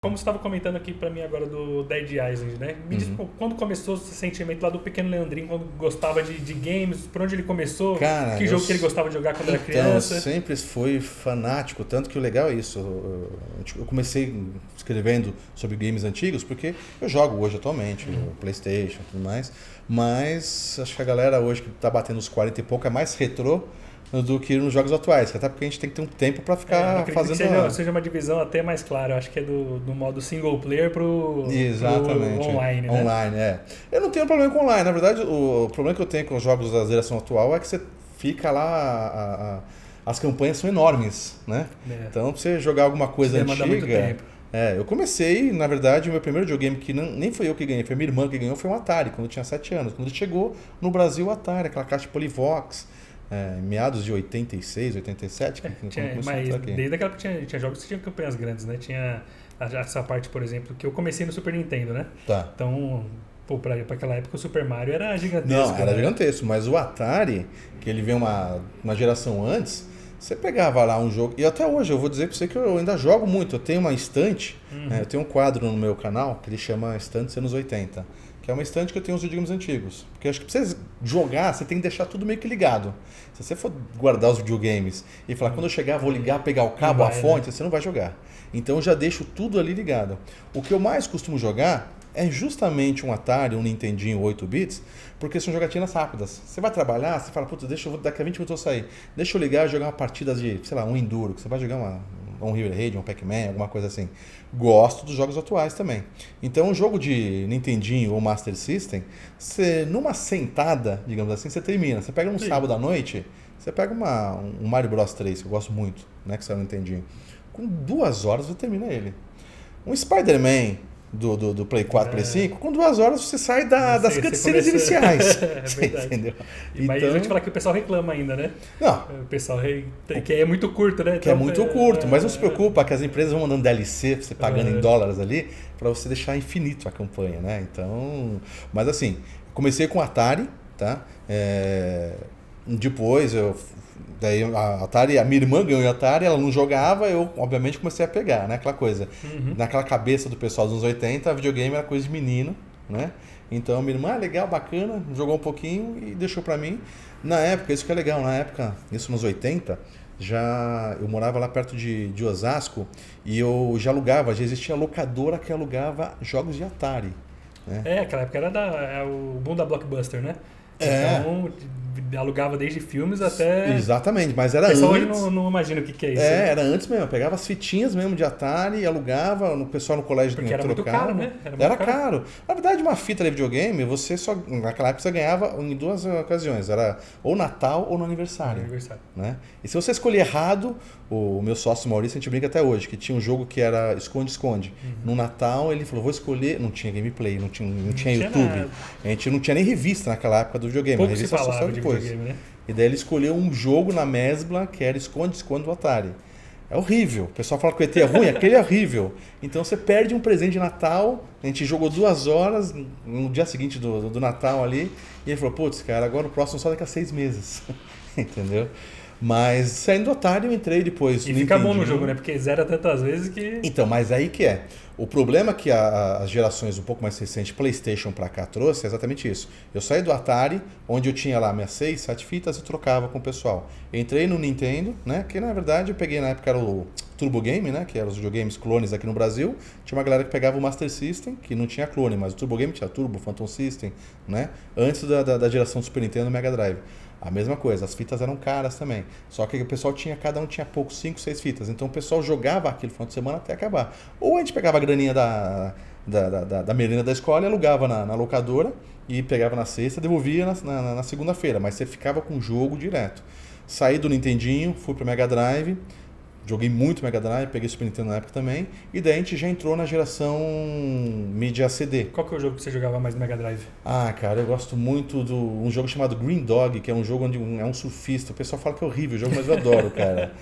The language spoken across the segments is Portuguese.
Como você estava comentando aqui pra mim agora do Dead Island, né? Me diz quando começou esse sentimento lá do pequeno Leandrinho, quando gostava de games, por onde ele começou, Cara, que jogo que ele gostava de jogar quando era então, criança. eu sempre fui fanático, tanto que o legal é isso. Eu comecei escrevendo sobre games antigos, porque eu jogo hoje atualmente, no PlayStation e tudo mais, mas acho que a galera hoje que tá batendo os 40 e pouco é mais retrô do que nos jogos atuais, até porque a gente tem que ter um tempo para ficar fazendo... Que seja uma divisão até mais clara, eu acho que é do modo single player pro online, né? Online, é. Eu não tenho problema com online, na verdade o problema que eu tenho com os jogos da geração atual é que você fica lá, as campanhas são enormes, né? É. Então pra você jogar alguma coisa demanda muito antiga... tempo. Eu comecei, na verdade, o meu primeiro videogame que nem foi eu que ganhei, foi minha irmã que ganhou, foi um Atari, quando eu tinha 7 anos. Quando chegou no Brasil o Atari, aquela caixa Polivox, meados de 86, 87. Mas desde aquela época tinha jogos que tinham campanhas grandes, né? Tinha essa parte, por exemplo, que eu comecei no Super Nintendo, né? Tá. Então, pra aquela época o Super Mario era gigantesco. Não, era gigantesco, mas o Atari, que ele veio uma geração antes, você pegava lá um jogo, e até hoje eu vou dizer pra você que eu ainda jogo muito. Eu tenho uma estante, eu tenho um quadro no meu canal que ele chama Estantes Anos 80, que é uma estante que eu tenho os videogames antigos. Porque eu acho que pra você jogar, você tem que deixar tudo meio que ligado. Se você for guardar os videogames e falar, quando eu chegar, vou ligar, pegar o cabo, a fonte, você não vai jogar. Então eu já deixo tudo ali ligado. O que eu mais costumo jogar é justamente um Atari, um Nintendinho 8 bits, porque são jogatinas rápidas. Você vai trabalhar, você fala, putz, daqui a 20 minutos eu sair. Deixa eu ligar e jogar uma partida de, sei lá, um Enduro, que você vai jogar um River Raid, um Pac-Man, alguma coisa assim. Gosto dos jogos atuais também. Então, um jogo de Nintendinho ou Master System, você, numa sentada, digamos assim, você termina. Você pega um sábado à noite, você pega um Mario Bros 3, que eu gosto muito, né, que saiu no Nintendinho. Com 2 horas você termina ele. Um Spider-Man do Play 4, Play 5, com 2 horas você sai das cutscenes iniciais. É verdade. Entendeu? Mas eu vou te falar que o pessoal reclama ainda, né? Não. O pessoal que é muito curto, né? Que é muito curto, mas não se preocupa que as empresas vão mandando DLC, você pagando em dólares ali, para você deixar infinito a campanha, né? Então, mas assim, comecei com Atari, tá? Depois daí a Atari, a minha irmã ganhou a Atari, ela não jogava, eu obviamente comecei a pegar, né? Aquela coisa, naquela cabeça do pessoal dos anos 80, videogame era coisa de menino, né? Então minha irmã, legal, bacana, jogou um pouquinho e deixou pra mim. Na época, isso que é legal, na época, isso nos 80, eu morava lá perto de Osasco e eu já alugava, já existia locadora que alugava jogos de Atari, né? Aquela época era o boom da Blockbuster, né? Então, alugava desde filmes até... Exatamente, mas era antes. O antes... pessoal hoje não imagina o que é isso. Era antes mesmo. Eu pegava as fitinhas mesmo de Atari, alugava, o pessoal no colégio porque era trocava. Muito caro, né? Era caro. Na verdade, uma fita de videogame, você só... Naquela época você ganhava em 2 ocasiões. Era ou Natal ou no aniversário. Né? E se você escolher errado, o meu sócio Maurício, a gente brinca até hoje, que tinha um jogo que era esconde-esconde. No Natal, ele falou, vou escolher... Não tinha gameplay, não tinha YouTube. Nada. A gente não tinha nem revista naquela época do videogame. Pouco a revista se só saiu depois. Né? E daí ele escolheu um jogo na Mesbla que era esconde-esconde do Atari. É horrível. O pessoal fala que o ET é ruim, aquele é horrível. Então você perde um presente de Natal, a gente jogou 2 horas no dia seguinte do Natal ali, e ele falou, putz, cara, agora o próximo só daqui a 6 meses. Entendeu? Mas saindo do Atari eu entrei depois. E fica bom no jogo, né? Porque zera tantas vezes que... Então, mas aí que é. O problema que as gerações um pouco mais recentes, PlayStation pra cá, trouxe é exatamente isso. Eu saí do Atari, onde eu tinha lá minhas 6, 7 fitas e trocava com o pessoal. Entrei no Nintendo, né? Que na verdade eu peguei na época era o Turbo Game, né? Que eram os videogames clones aqui no Brasil. Tinha uma galera que pegava o Master System, que não tinha clone, mas o Turbo Game tinha Turbo, Phantom System, né? Antes da geração do Super Nintendo e Mega Drive. A mesma coisa, as fitas eram caras também. Só que o pessoal cada um tinha pouco, 5, 6 fitas. Então o pessoal jogava aquele final de semana até acabar. Ou a gente pegava a graninha da merenda da escola e alugava na locadora e pegava na sexta, devolvia na segunda-feira. Mas você ficava com o jogo direto. Saí do Nintendinho, fui pro Mega Drive. Joguei muito Mega Drive, peguei Super Nintendo na época também. E daí a gente já entrou na geração mídia CD. Qual que é o jogo que você jogava mais no Mega Drive? Cara, eu gosto muito de um jogo chamado Green Dog, que é um jogo onde é um surfista. O pessoal fala que é horrível o jogo, mas eu adoro, cara.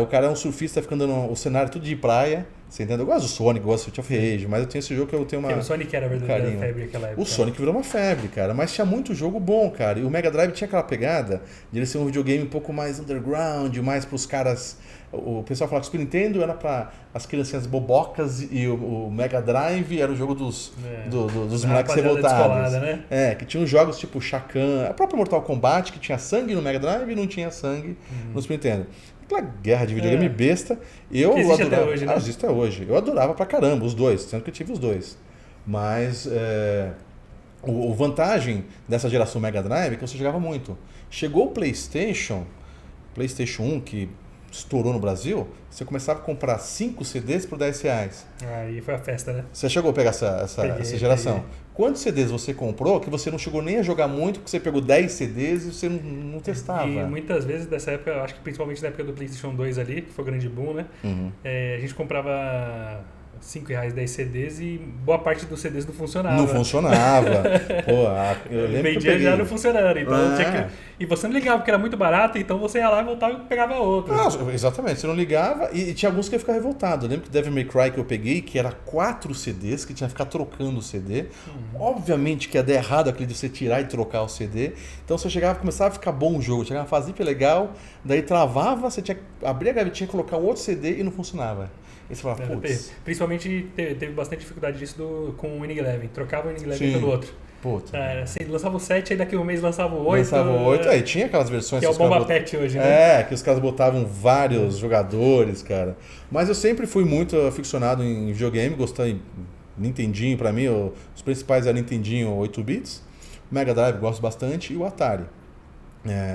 O cara é um surfista, fica andando o cenário tudo de praia, Você entendeu? Eu gosto do Sonic, gosto do Street of Rage, mas eu tenho esse jogo que eu tenho uma... O Sonic era a verdadeira febre naquela época. O Sonic virou uma febre, cara, mas tinha muito jogo bom, cara. E o Mega Drive tinha aquela pegada de ele ser um videogame um pouco mais underground, mais pros caras... O pessoal falava que o Super Nintendo era pra as criancinhas bobocas e o Mega Drive era o jogo dos moleques revoltados. Né? Que tinha uns jogos tipo Shakan, a própria Mortal Kombat, que tinha sangue no Mega Drive e não tinha sangue no Super Nintendo. Aquela guerra de videogame besta. Eu que existe adorava, até hoje, né? Existe até hoje. Eu adorava pra caramba os dois, sendo que eu tive os dois. Mas o vantagem dessa geração Mega Drive é que você jogava muito. Chegou o PlayStation 1, que estourou no Brasil, você começava a comprar 5 CDs por R$10. Aí foi a festa, né? Você chegou a pegar essa geração. Peguei. Quantos CDs você comprou que você não chegou nem a jogar muito, porque você pegou 10 CDs e você não testava? E muitas vezes dessa época, acho que principalmente na época do PlayStation 2 ali, que foi o grande boom, né? A gente comprava R$5, 10 CDs e boa parte dos CDs não funcionava. Não funcionava. Pô, eu lembro vendia já não funcionando. Então tinha que... E você não ligava porque era muito barato, então você ia lá e voltava e pegava outro. Não, exatamente, você não ligava e tinha alguns que ia ficar revoltado. Eu lembro que Devil May Cry que eu peguei, que era 4 CDs, que tinha que ficar trocando o CD. Obviamente que ia dar errado aquele de você tirar e trocar o CD. Então você chegava, começava a ficar bom o jogo, chegava uma fase hiper legal, daí travava, você tinha que abrir a gavetinha, colocar um outro CD e não funcionava. E você falava, putz. Principalmente teve bastante dificuldade disso com o Winning Eleven. Trocava o Winning Eleven pelo outro. Puta. Assim, lançava o 7, aí daqui a um mês lançava o 8. Lançava o 8, aí tinha aquelas versões... Que é o Bomba Pet hoje, né? Que os caras botavam vários jogadores, cara. Mas eu sempre fui muito aficionado em videogame, gostei... Nintendinho, pra mim, os principais eram Nintendinho 8 bits, Mega Drive gosto bastante e o Atari.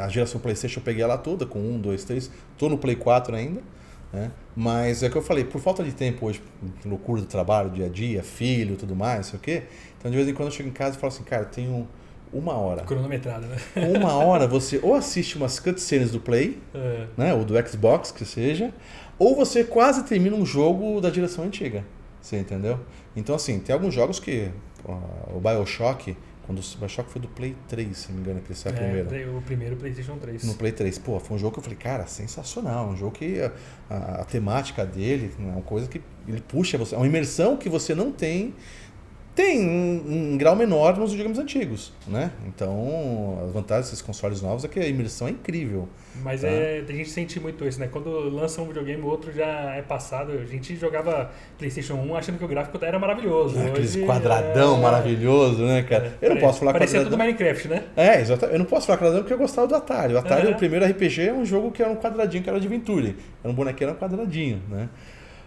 A geração PlayStation eu peguei ela toda, com 1, 2, 3, tô no Play 4 ainda. Mas é o que eu falei, por falta de tempo hoje, loucura do trabalho, dia a dia, filho, tudo mais, sei o quê. Então de vez em quando eu chego em casa e falo assim, cara, eu tenho 1 hora. Cronometrado, né? 1 hora você ou assiste umas cutscenes do Play, né, ou do Xbox, que seja, ou você quase termina um jogo da geração antiga. Você entendeu? Então assim, tem alguns jogos que o BioShock, quando o BioShock foi do Play 3, se não me engano, que esse é o primeiro. O primeiro PlayStation 3. No Play 3. Pô, foi um jogo que eu falei, cara, sensacional. Um jogo que a temática dele é uma coisa que ele puxa você. É uma imersão que você não tem em grau menor nos videogames antigos, né? Então, as vantagens desses consoles novos é que a imersão é incrível. Mas tá? A gente sente muito isso, né? Quando lança um videogame, o outro já é passado. A gente jogava PlayStation 1 achando que o gráfico era maravilhoso. Aqueles quadradão maravilhoso, né, cara? Eu não posso falar parecia tudo Minecraft, né? Exatamente. Eu não posso falar quadradão porque eu gostava do Atari. O Atari, o primeiro RPG, é um jogo que era um quadradinho, que era de Adventure. Era um bonequinho, era um quadradinho, né?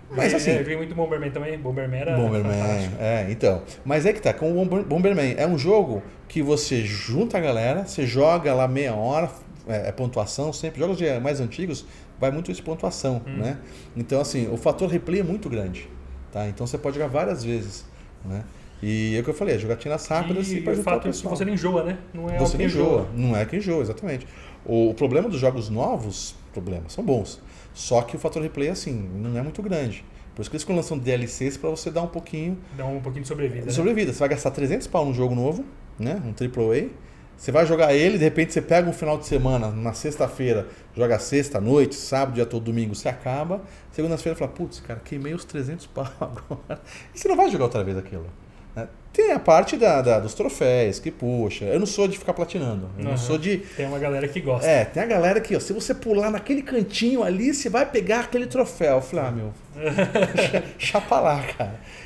Mas assim, eu joguei muito Bomberman também. Bomberman era fantástico. Então. Mas é que tá, com o Bomberman é um jogo que você junta a galera, você joga lá meia hora, pontuação sempre. Jogos mais antigos vai muito isso de pontuação, né? Então assim, o fator replay é muito grande, tá? Então você pode jogar várias vezes, né? E é o que eu falei, jogatina rápidas e o fato é que você não enjoa, né? Não é você não enjoa. Não é que enjoa, exatamente. O problema dos jogos novos, são bons. Só que o fator replay, assim, não é muito grande. Por isso que eles ficam lançando DLCs para você dar um pouquinho... Dar um pouquinho de sobrevida. Você vai gastar 300 pau num jogo novo, né? Um AAA. Você vai jogar ele, de repente você pega um final de semana, na sexta-feira, joga sexta, noite, sábado, dia todo, domingo, você acaba. Segunda-feira fala, putz, cara, queimei os 300 pau agora. E você não vai jogar outra vez aquilo. Tem a parte dos troféus que puxa. Eu não sou de ficar platinando. Eu não sou de... Tem uma galera que gosta. Tem a galera que, se você pular naquele cantinho ali, você vai pegar aquele troféu. Eu falei, meu, chapa lá, cara.